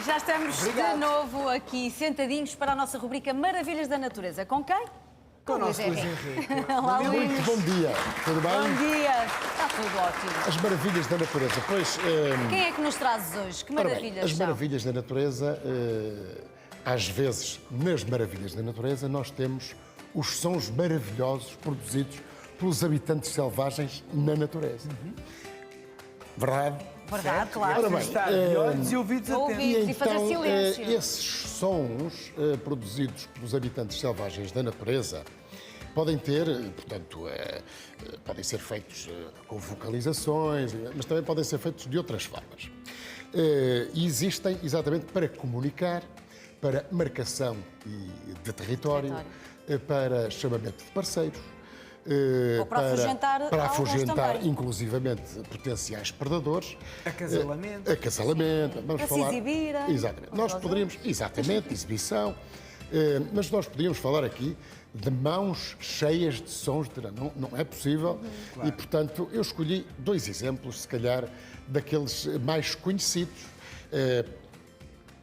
Já estamos de novo aqui sentadinhos para a nossa rubrica Maravilhas da Natureza. Com quem? Com o nosso Luís Henrique. Henrique. Olá, Luís. Muito bom dia, tudo bem? Bom dia. Está tudo ótimo. As maravilhas da natureza, pois... Quem é que nos trazes hoje? Que ora bem, maravilhas as são? maravilhas da natureza, às vezes, nas maravilhas da natureza, nós temos os sons maravilhosos produzidos pelos habitantes selvagens na natureza. Verdade? Verdade, claro. Ora bem, Estar de olhos e ouvidos atentos. Ouvidos. E fazer silêncio. esses sons produzidos pelos habitantes selvagens da natureza podem ter, portanto, podem ser feitos com vocalizações, mas também podem ser feitos de outras formas. E existem exatamente para comunicar, para marcação de território, para chamamento de parceiros, Ou para afugentar para alguns afugentar também. inclusivamente potenciais predadores. Acasalamento. Acasalamento. Vamos Para se falar... exibirem. Exatamente. Nós poderíamos... Exatamente, exibição. Mas nós podíamos falar aqui de mãos cheias de sons. Não é possível. Claro. E, portanto, eu escolhi dois exemplos, se calhar, daqueles mais conhecidos.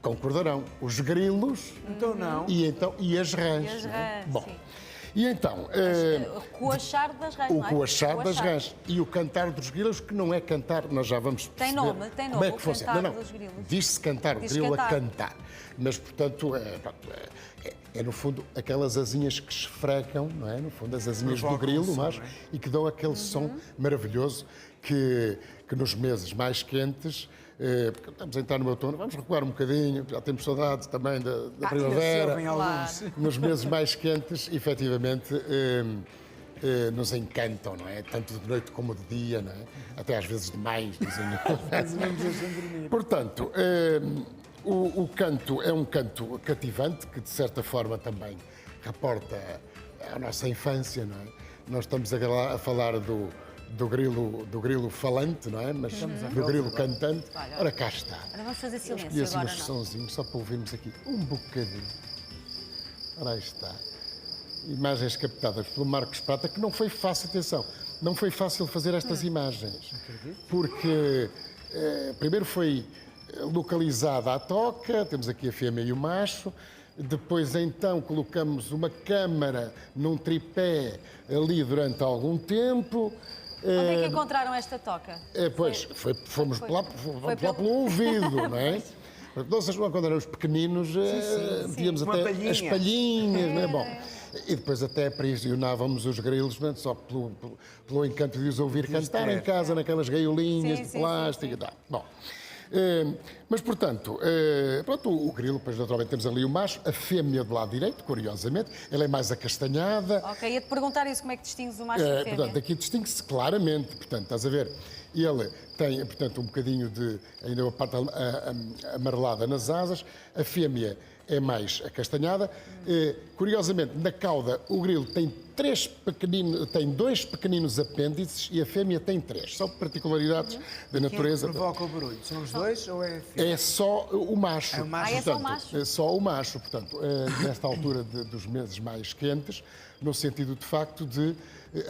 Concordarão. Os grilos Então não. e as rãs. E as rãs, Bom, sim. e então... O coachar das rãs, O não é? coachar das rãs e o cantar dos grilos, que não é cantar, nós já vamos Tem perceber nome, tem como é nome, que o funciona. cantar Não, dos grilos. diz-se cantar, o Diz-se grilo a cantar. cantar. Mas, portanto, é no fundo aquelas asinhas que esfregam, não é? No fundo, as asinhas do Provocam grilo, o som, mas, não é? e que dão aquele som maravilhoso que nos meses mais quentes, porque estamos a entrar no outono, vamos recuar um bocadinho, já temos saudades também da primavera. Ouvem alguns. Nos meses mais quentes, efetivamente, nos encantam, não é? Tanto de noite como de dia, não é? Até às vezes demais, dizem. Mas não nos deixam dormir. Portanto, o canto é um canto cativante, que de certa forma também reporta a nossa infância, não é? Nós estamos a falar do grilo falante, não é? Mas do grilo cantante. Ora, cá está. Agora vamos fazer Eu silêncio escolhi assim agora, uns não? sonzinhos, só para ouvirmos aqui um bocadinho. Ora, aí está. Imagens captadas pelo Marcos Prata, que não foi fácil, atenção, não foi fácil fazer estas imagens. Porque primeiro foi localizada a toca, temos aqui a fêmea e o macho, depois então colocamos uma câmara num tripé ali durante algum tempo. Onde é que encontraram esta toca? Fomos lá pelo ouvido, não é? Porque nós, quando éramos pequeninos, víamos Uma até palhinha. as palhinhas, não é? Bom, e depois até aprisionávamos os grilos, não é? Só pelo encanto de os ouvir cantar em casa, naquelas gaiolinhas Sim, de sim, plástico e tal. Bom, mas, portanto, pronto, o grilo, depois naturalmente temos ali o macho, a fêmea do lado direito, curiosamente, ela é mais acastanhada. Ok, ia-te perguntar isso, como é que distingues o macho da fêmea? Portanto, aqui distingue-se claramente, portanto, estás a ver, ele tem, portanto, um bocadinho de, ainda uma parte amarelada nas asas, a fêmea é mais acastanhada. Curiosamente, na cauda, o grilo tem dois pequeninos apêndices e a fêmea tem 3. São particularidades da Quem é que natureza. provoca o barulho? São os dois ou é a fêmea? É só o macho. É o macho. É só o Portanto, macho? é só o macho. Portanto, nesta altura dos meses mais quentes, no sentido de facto de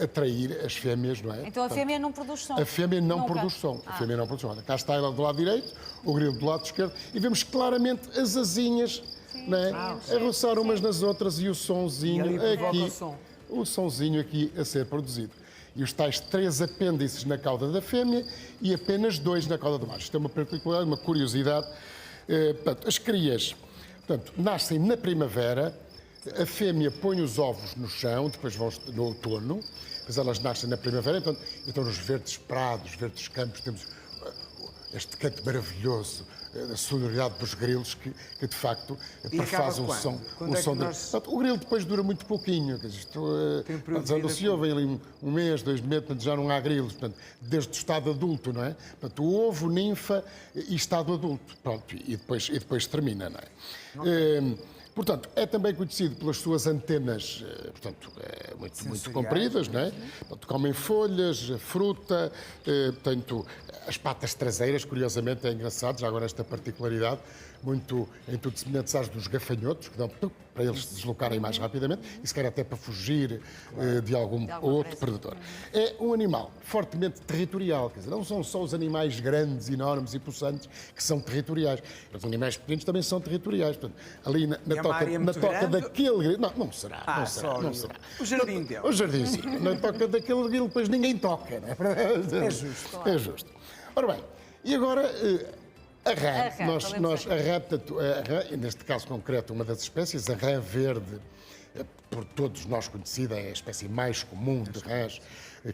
atrair as fêmeas, não é? Então a Portanto, fêmea não produz som? a fêmea não Nunca? produz som. A Ah. fêmea não produz som. Olha, cá está ela do lado direito, o grilo do lado esquerdo, e vemos claramente as asinhas, não é? A roçar umas nas outras e o sonzinho E ali provoca aqui. o som. O sonzinho aqui a ser produzido. E os tais 3 apêndices na cauda da fêmea e apenas 2 na cauda do macho. Isto é uma particularidade, uma curiosidade. Portanto, as crias, portanto, nascem na primavera, a fêmea põe os ovos no chão, depois vão no outono, depois elas nascem na primavera, então nos verdes prados, verdes campos, temos este canto maravilhoso, a sonoridade dos grilos que de facto perfaz acaba um quando? som. Quando é que som de... nós- Portanto, o grilo depois dura muito pouquinho, quer dizer, Tem um período de já vida não se ouvem ali um mês, 2 meses, portanto, já não há grilos, portanto, desde o estado adulto, não é? Portanto, o ovo, ninfa e estado adulto, pronto, e depois termina, não é? Portanto, é também conhecido pelas suas antenas, portanto, muito compridas, não é? Portanto, comem folhas, fruta, portanto, as patas traseiras, curiosamente, é engraçado, já agora esta particularidade, muito semelhantes às dos gafanhotos, que dão para eles se deslocarem mais rapidamente e se calhar até para fugir de algum outro predador. É um animal fortemente territorial, quer dizer, não são só os animais grandes, enormes e possantes que são territoriais. Os animais pequenos também são territoriais. Portanto, ali na toca daquele grilo... Não será, não será. O jardim dele. O jardinzinho. Na toca daquele grilo, depois ninguém toca, não é? É justo. É justo. Ora bem, e agora a rã, neste caso concreto, uma das espécies, a rã verde, por todos nós conhecida, é a espécie mais comum de rãs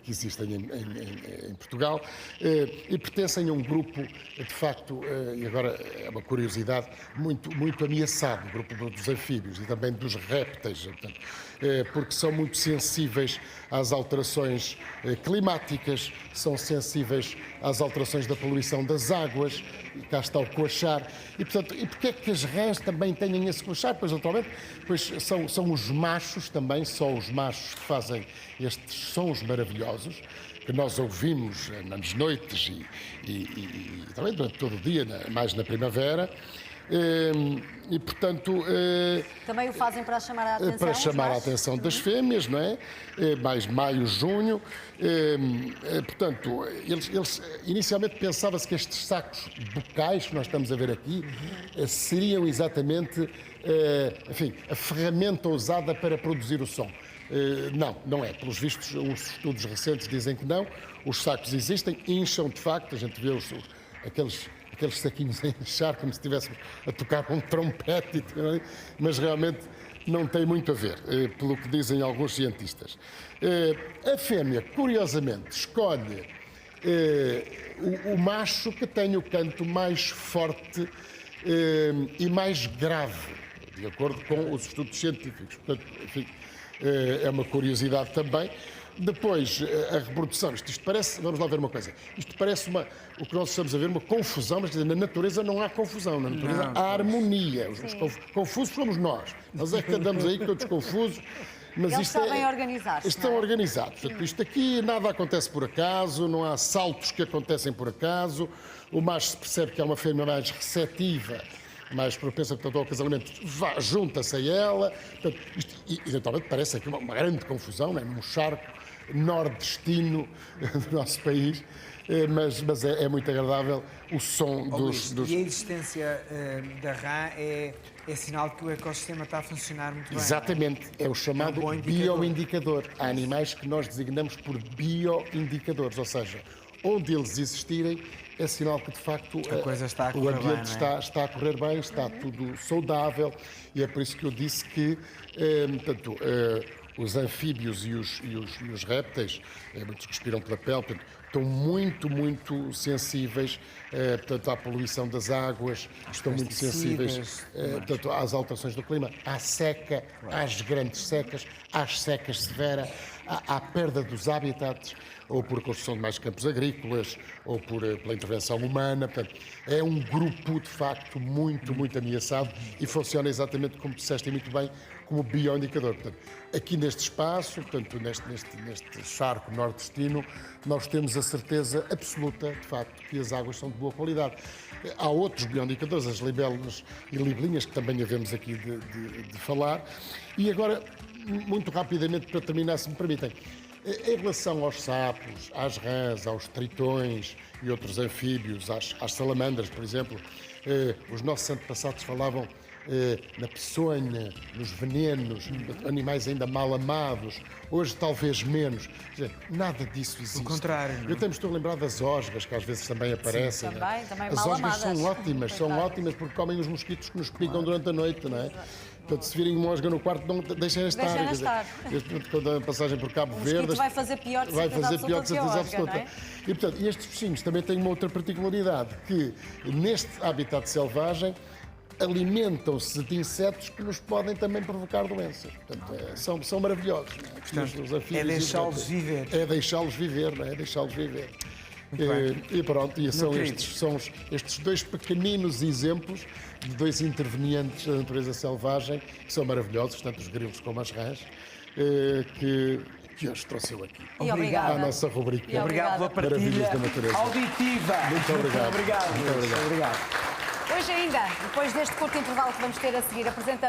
que existem em Portugal, e pertencem a um grupo, de facto, e agora é uma curiosidade, muito ameaçado, o grupo dos anfíbios e também dos répteis, portanto, porque são muito sensíveis às alterações climáticas, são sensíveis às alterações da poluição das águas, e cá está o coachar. E, portanto, e porquê é que as rãs também têm esse coachar? Pois, naturalmente, pois são os machos também, só os machos que fazem estes sons maravilhosos, que nós ouvimos nas noites e também durante todo o dia, mais na primavera. E, portanto... Também o fazem para chamar a atenção? Para chamar a atenção das fêmeas, não é? Mais maio, junho. Portanto, eles inicialmente pensava-se que estes sacos bucais que nós estamos a ver aqui seriam exatamente, enfim, a ferramenta usada para produzir o som. Não é. Pelos vistos, os estudos recentes dizem que não. Os sacos existem, incham de facto, a gente vê aqueles saquinhos a inchar como se estivéssemos a tocar com um trompete, mas realmente não tem muito a ver, pelo que dizem alguns cientistas. A fêmea, curiosamente, escolhe o macho que tem o canto mais forte e mais grave, de acordo com os estudos científicos. Portanto, enfim, é uma curiosidade também. Depois, a reprodução, isto parece, vamos lá ver uma coisa, isto parece o que nós estamos a ver, uma confusão, mas quer dizer, na natureza não há confusão, na natureza há harmonia. Os confusos somos nós é que andamos aí todos confusos. Mas eles isto sabem organizar-se. Estão organizados. Portanto, isto aqui nada acontece por acaso, não há saltos que acontecem por acaso, o macho se percebe que é uma fêmea mais receptiva, mais propensa, portanto, ao acasalamento, junta-se a ela. Portanto, isto, eventualmente, parece aqui uma grande confusão, não é? Num charco nordestino do nosso país, mas é muito agradável o som dos... E a existência da rã é sinal que o ecossistema está a funcionar muito bem. Exatamente, é o chamado bioindicador. Há animais que nós designamos por bioindicadores, ou seja, onde eles existirem, é sinal que, de facto, o ambiente está a correr bem, está tudo saudável, e é por isso que eu disse que, portanto, os anfíbios e os répteis, muitos que respiram pela pele, portanto, estão muito sensíveis, portanto, à poluição das águas, estão muito sensíveis, portanto, às alterações do clima, à seca, às grandes secas, às secas severas, à perda dos habitats, ou por construção de mais campos agrícolas, ou pela intervenção humana. Portanto, é um grupo, de facto, muito ameaçado e funciona exatamente como disseste muito bem, como bioindicador. Portanto, aqui neste espaço, portanto, neste charco nordestino, nós temos a certeza absoluta, de facto, que as águas são de boa qualidade. Há outros bioindicadores, as libelas e libelinhas, que também havemos aqui de falar. E agora, muito rapidamente, para terminar, se me permitem, em relação aos sapos, às rãs, aos tritões e outros anfíbios, às salamandras, por exemplo, os nossos antepassados falavam na peçonha, nos venenos, animais ainda mal amados, hoje talvez menos. Quer dizer, nada disso existe. Pelo contrário. Eu até me estou a lembrar das osgas, que às vezes também aparecem. Sim, né? também As mal osgas amadas. são ótimas porque comem os mosquitos que nos picam durante a noite, não é? Portanto, se virem uma osga no quarto, não deixem-a estar. Deixem-a estar. Quando a passagem por Cabo Verde... vai fazer pior de certeza absoluta. E, portanto, estes peixinhos também têm uma outra particularidade, que neste habitat selvagem alimentam-se de insetos que nos podem também provocar doenças. Portanto, são maravilhosos. Portanto, é deixá-los viver. É deixá-los viver, não é? É deixá-los viver. E pronto, e são estes dois pequeninos exemplos de dois intervenientes da natureza selvagem que são maravilhosos, tanto os grilos como as rãs, que hoje trouxe eu aqui. Obrigado. À nossa rubrica. E obrigado pela partilha auditiva. Muito obrigado. Muito obrigado. Hoje ainda, depois deste curto intervalo que vamos ter a seguir, apresentamos